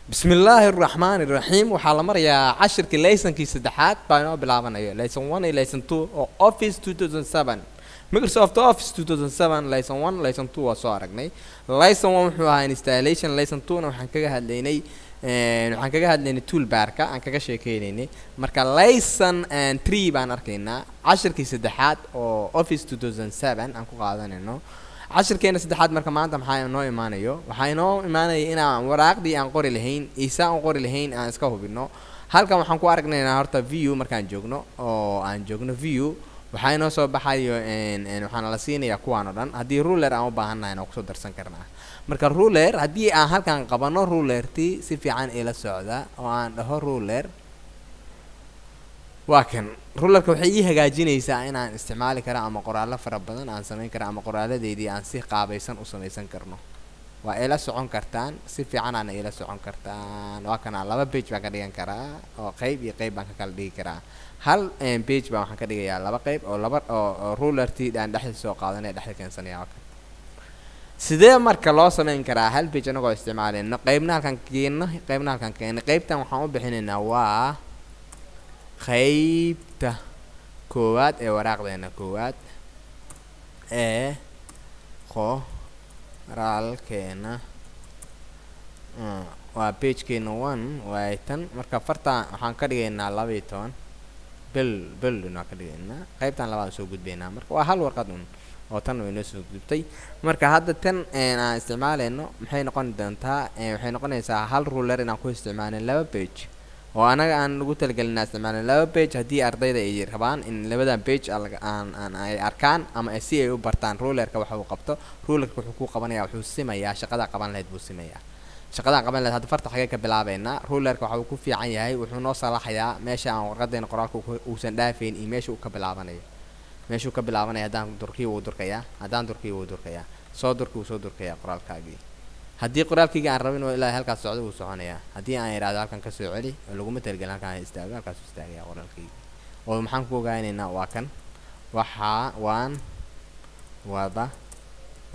بسم الله الرحمن الرحيم وحال مريا 10 ليسن كي سدحات باينو بلابنايو ليسن 1 ليسن 2 او اوفيس 2007 مايكروسوفت اوفيس 2007 ليسن 1 ليسن 2 waa soo aragnay ليسن 1 wuxuu ahaa installation ليسن 2 waxaan kaga hadlaynay toolbarka aan kaga sheekeynay marka ليسن 3 baan arkaynaa 10 kii saddexaad oo office 2007 aan ku qaadanayno عشركينا سدحات مركا maanta maxaa inoo imaanayo waxaa inoo imaanaya inaan waraaqdii aan qori lahayn isa aan qori lahayn aan iska hubino halkan waxaan ku aragnaynaa horta view markaan joogno oo aan joogno view waxaa inoo soo baxayo waxaan la siinayaa kuwaan oo dhan haddii ruler aan u baahanahay inaan kusoo darsan karnaa marka ruler haddii aan halkan qabano rulertii si fiican ila socda oo aan dhaho ruler waakan rulerka waxay ii hagaajinaysaa inaan isticmaali karo ama qoraallo fara badan aan samayn karo ama qoraaladeedii aan si qaabaysan u samaysan karno waa ila socon kartaan si fiican aan ila socon kartaan waa kana laba page baan ka dhigan karaa oo qayb iyo qayb baan ka kala dhigi karaa hal page baan waxaan ka dhigayaa laba qayb oo laba oo rulertii aan dhexda soo qaadanay dhexda keensanaya waa sidee marka loo samayn karaa hal page anagoo isticmaalayno qaybna halkan keeno qaybtan waxaan u bixinaynaa waa qaybta koowaad ee waraaqdeena koowaad ee qoraalkeena waa pagekeena 1 waa tan marka farta waxaan ka dhigaynaa 12 bil inaan ka dhigaynaa qaybtan labaad soo gudbaynaa marka waa hal warqad oo tan way noo soo gudbtay marka hadda tan aan isticmaalayno maxay noqon doontaa waxay noqonaysaa hal ruler inaan ku isticmaalno laba page oo anaga aan ugu talagelinaa isticmaalna laba page haddii ardayda ay rabaan in labadan page aan ay arkaan ama si ay u bartaan rulerka waxa uu qabto rulerka wuxuu ku qabanayaa wuxuu simayaa shaqada qaban lahayd buu simayaa shaqada qaban lahayd hadda farta xagee ka bilaabeynaa rulerka waxa uu ku fiican yahay wuxuu noo salaxayaa meesha aan warqadeena qoraalka uusan dhaafeyn iyo meesha uu ka bilaabanayo haddaan durkii uu durkayaa soo durkayaa qoraalkaagii haddii qoraalkayga aan rabin oo ilaa halkaas socdo uu soconayaa haddii aan iraado halkan ka soo celi oo lagu matalgelin halkan istaago halkaas uu istaagayaa qoraalkayga oo maxaan ku ogaanaynaa waa kan waan wada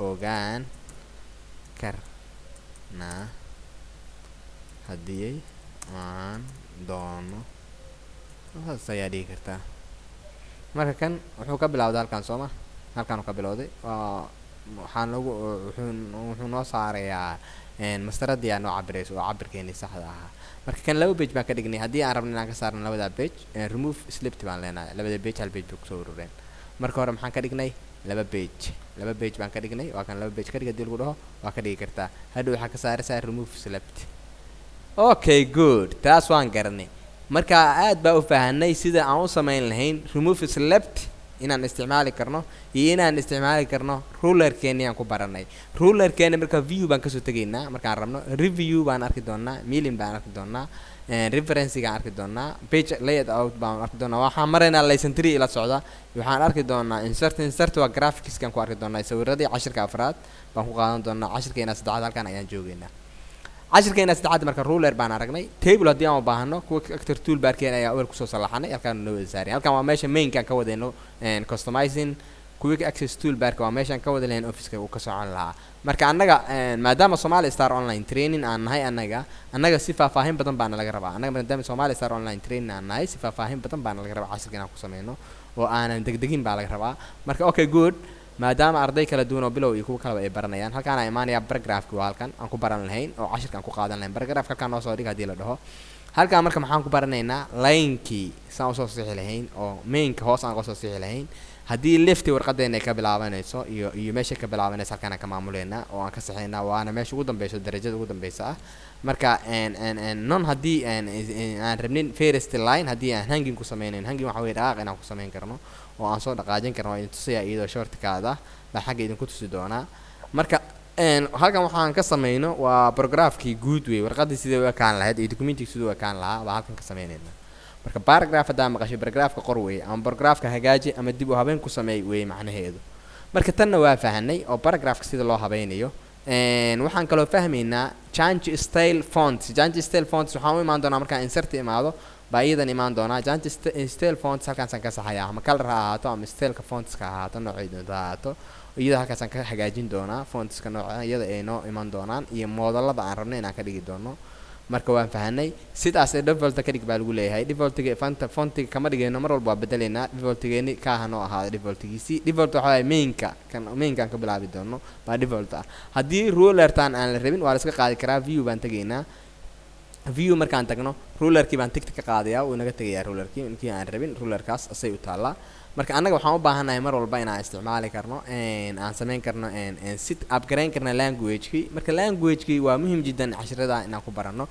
ogaan karnaa haddii aan doono saas ayaa dhihi kartaa marka kan wuxuu ka bilowday halkan sooma halkan uu ka bilowday waxaan lagu wuxuu noo saarayaa mastaradii aan noo cabirayso oo cabirkeeni saxda ahaa marka kan laba page baan ka dhignay haddii aan rabno inaan ka saarno labada page remove slipped baan leenahay labada page hal page bay kusoo urureen marka hore maxaan ka dhignay laba page baan ka dhignay waa kan laba page ka dhig haddii lagu dhaho waa ka dhigi kartaa hadhow waxaa ka saaraysaa remove slipped okay good taas waan garanay marka aad baa u fahanay sida aan u samayn lahayn remove slipped inaan isticmaali karno iyo inaan isticmaali karno rulerkeeni aan ku baranay rulerkeeni marka view baan kasoo tegaynaa markaan rabno review baan arki doonaa milling baan arki doonaa referencing aan arki doonaa page layout baan arki doonaa waxaan maraynaa lesson 3 ila socda waxaan arki doonaa insert waa graphics kan ku arki doonaa sawiradii 10ka afraad baan ku qaadan doonaa 10keena saddexaad halkan ayaan joogaynaa 10keena saddexaad marka ruler baan aragnay table haddii aan u baahano kuwa actor toolbarkeena ayaa awal kusoo salaxanay halkan noo saaray halkan waa meesha mainkan ka wadayno customizing quick access toolbarka waa meeshan ka wada lahayn office-ka uu ka socon lahaa marka annaga maadaama Somali Star online training aan nahay annaga si faahfaahin badan baan laga rabaa annaga maadaama Somali Star online training aan nahay si faahfaahin badan baan laga rabaa 10 inaan ku sameeyno oo aanan degdegin baa laga rabaa marka okay good maadaama arday kala duwan oo bilow iyo kuwa kale ay baranayaan halkaan ay imaanaya paragraph-ki waa halkan aan ku baran lahayn oo 10kan ku qaadan lahayn paragraph halkaan noo soo dhig hadii la dhaho halkaan marka maxaan ku baranaynaa line-kii saan soo sixi lahayn oo main-ka hoos aan soo sixi lahayn haddii lefti warqadeena ay ka bilaabanayso iyo meesha ka bilaabanayso halkaan aan ka maamuleynaa oo aan ka saxeynaa waana meesha ugu dambayso darajada ugu dambaysa ah marka non haddii aan rabnin first line haddii aan hanging ku sameynayn hanging waxa weeye dhaqaaq inaan ku sameyn karno oo aan soo dhaqaajin karno idin tusaya iyadoo shortkaada baa xagga idinku tusi doonaa marka halkan waxaan ka sameyno waa paragraph-kii guud weey warqadii sidee u ekaan lahayd iyo documentiga sidee u ekaan lahaa baa halkan ka sameynaynaa marka paragraph haddaan maqashay paragraph-ka qor weey ama paragraph-ka hagaaji ama dib u habeyn ku sameey weey macnaheedu marka tanna waa fahanay oo paragraph-ka sida loo habeynayo waxaan kaloo fahmaynaa change style fonts waxaan u imaan doonaa markaan insert imaado baa iyadan imaan doonaa giant style fonts halkaasaan ka saxayaa ama color ha ahaato ama styleka fontska ha ahaato noocay doonto ha ahaato iyada halkaasaan ka hagaajin doonaa fontska nooca iyada ay noo iman doonaan iyo moodalada aan rabno inaan ka dhigi doono marka waan fahanay sidaas ee default ka dhig baa lagu leeyahay defaultiga fontiga kama dhigayno mar walba bedeleynaa defaultigeeni ka ahanoo ahaada defaultigiisi default waxa waaye mainkan ka bilaabi doono baa default ah haddii rulertan aan la rabin waa la iska qaadi karaa view baan tegaynaa view markaan tagno rulerkii baan tigta ka qaadayaa wuu naga tegayaa rulerkii inkii aan rabin rulerkaas asay u taallaa marka annaga waxaan u baahanahay mar walba inaan isticmaali karno aan samayn karno sit upgrade karna language-kii marka language-kii waa muhiim jiddan casharada inaan ku baranno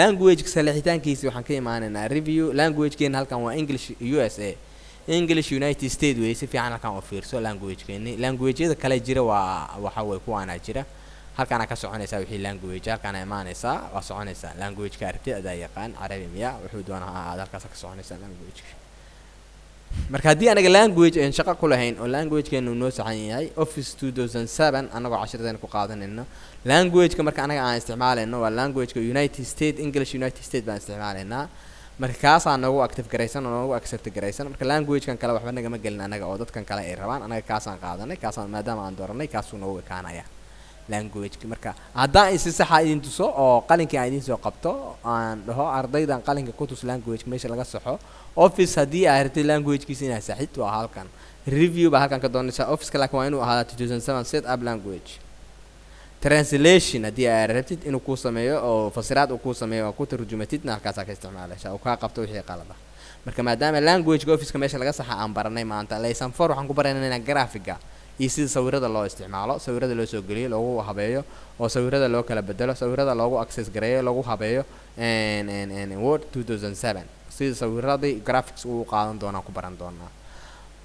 language-ka salixitaankiisa waxaan ka imaanaynaa review language-keena halkan waa English USA English United States way si fiican halkan u fiirso language-keeni language-yada kale jira waa waxa way kuwaana jira halkaan ka soconaysa wixii language halkaan imaanaysa waa soconaysa language-ka aragtida yaqaan Carabi miya wuxuu doonaa halkaas ka soconaysa language marka haddii anaga language aan shaqo ku lahayn oo language-keenu noo saxan yahay Office 2007 anagoo casharada ku qaadanayno language-ka marka anaga aan isticmaalayno waa language-ka United States English United States baan isticmaalaynaa marka kaas aan noogu active garaysan oo noogu accept garaysan marka language-kan kale waxba naga ma gelin anaga oo dadkan kale ay rabaan anaga kaas aan qaadanay kaas aan maadaama aan dooranay kaas uu noogu ekaanaya language-ka marka haddaan si sax ah idin tuso oo qalinkii aan idin soo qabto aan dhaho ardaydan qalinka ku tus language meesha laga saxo Office haddii aad rabtid language-kiisa inaad saxid waa halkan review baa halkan ka doonaysaa Office-ka laakiin waa inuu ahaado 2007 set up language translation haddii aad rabtid inuu ku sameeyo oo fasiraad uu ku sameeyo oo ku tarjumatidna halkaas ka isticmaalaysaa oo ka qabto wixii qalad ah marka maadaama language-ka Office-ka meesha laga saxa aan baranay maanta lesson 4 waxaan ku baranaynaa graphic-ga iyo sida sawirada loo isticmaalo sawirada loo soo geliyo loogu habeeyo oo sawirada loo kala bedelo sawirada loogu access gareeyo loogu habeeyo Word 2007 sida sawiradii graphics uu qaadan doona ku baran doona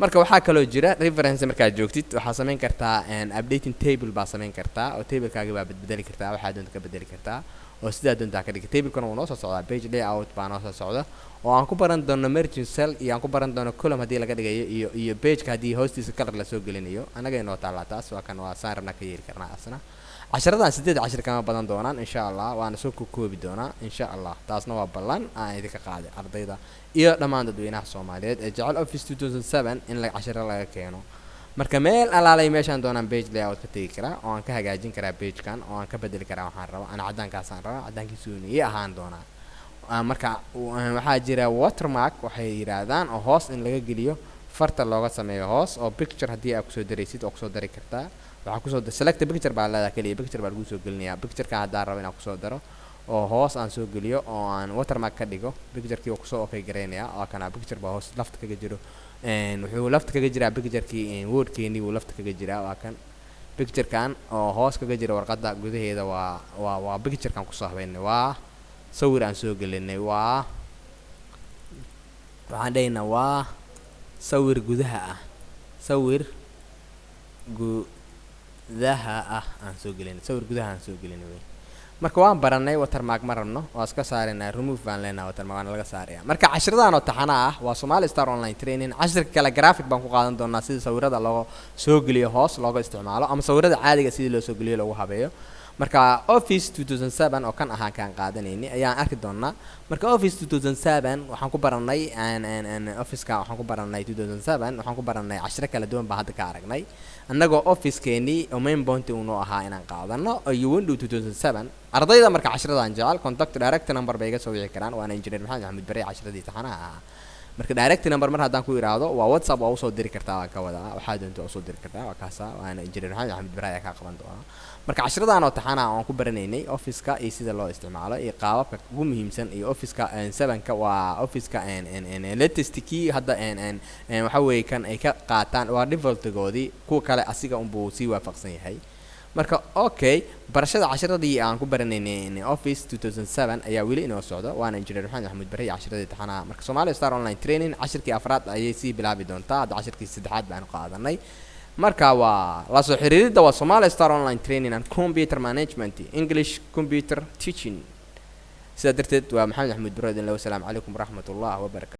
marka waxa kale oo jira reference marka joogtid waxa sameyn kartaa updating table baa sameyn kartaa oo table-kaaga baa bedeli kartaa waxa doonta ka bedeli kartaa oo sida doonta ka dhig table-kana uu noo soo socdaa page layout baa noo soo socda oo aan ku baran doono merging cell iyo aan ku baran doono column hadii laga dhigayo iyo page-ka hadii hoostiisa color la soo gelinayo anaga inoo taala taas waa kan waa saarna ka yeeli karnaa asna casharadan 8 cashar kama badan doonaan insha Allah waana soo koobi doonaa insha Allah taasna waa ballan aan idinka qaaday ardayda iyo dhammaan dadweynaha Soomaaliyeed ee jecel Office 2007 in la casharo laga keeno marka meel alaalay meeshaan doonaan page layout ka tagi karaa oo aan ka hagaajin karaa page-kan oo aan ka bedeli karaa waxaan rabo ana cadaankaas aan rabo cadaankiisu inuu ahaan doonaa marka waxaa jira watermark waxay yiraahdaan oo hoos in laga geliyo farta looga sameeyo hoos oo picture hadii aad ku soo dareysid oo ku soo dari kartaa waxa ku soo select picture baa la kaliya picture baa lagu soo gelinayaa picture-ka haddaan rabo inaan ku soo daro oo hoos aan soo geliyo oo aan watermark ka dhigo picture-kii oo ku soo okay gareynaya oo kana picture baa hoos lafta kaga jiro wuxuu lafta kaga jiraa picture-kii Word-keeni uu lafta kaga jiraa waa kan picture-kan oo hoos kaga jira warqadda gudaheeda waa picture-kan ku soo habeynay waa sawir aan soo gelinay waxaan dhaynaa waa sawir gudaha ah sawir gudaha ah aan soo gelinay marka waan baranay watermark ma rabno waa iska saarnaa remove baan leenahay watermark laga saaraya marka cashiradan oo taxana ah waa Somali Star Online Training cashirka kala graphic baan ku qaadan doonaa sida sawirada loo soo geliyo hoos looga isticmaalo ama sawirada caadiga sida loo soo geliyo lagu habeeyo marka Office 2007 oo kan ahaan kan qaadanayni ayaan arki doonaa marka Office 2007 waxaan ku baranay Office-ka waxaan ku baranay 2007 waxaan ku baranay cashir kala duwan baa hadda ka aragnay annagoo Office-keeni oo main point uu noo ahaa inaan qaadano iyo Windows 2007 ardayda marka cashiradan jecel contact direct number bay iga soo wici karaan waana engineer Maxamed Bare cashiradii taxanaha marka direct number mar haddaan ku iraado waa WhatsApp oo soo diri kartaa ka wada waxa doonto soo diri kartaa waa kaasa waana engineer Maxamed Bare ka qaban doona marka cashiradan oo taxana aan ku baranaynay Office-ka iyo sida loo isticmaalo iyo qaababka ugu muhiimsan iyo Office-ka 7-ka waa Office-ka latest-kii hadda waxa weey kan ay ka qaataan waa default-goodii kuwa kale asiga buu si waafaqsan yahay marka okay barashada cashiradii aan ku baranaynay Office 2007 ayaa wili inoo socdo waana engineer Maxamed Bare cashiradii taxana marka Somali Star Online Training cashirkii afraad ayay si bilaabi doontaa hadda cashirkii saddexaad baan qaadanay marka waa la soo xiriirida waa Somali Star Online Training and Computer Management English Computer Teaching sida darteed waa Maxamed Bare. Assalamu alaykum wa rahmatullahi wa barakatuh.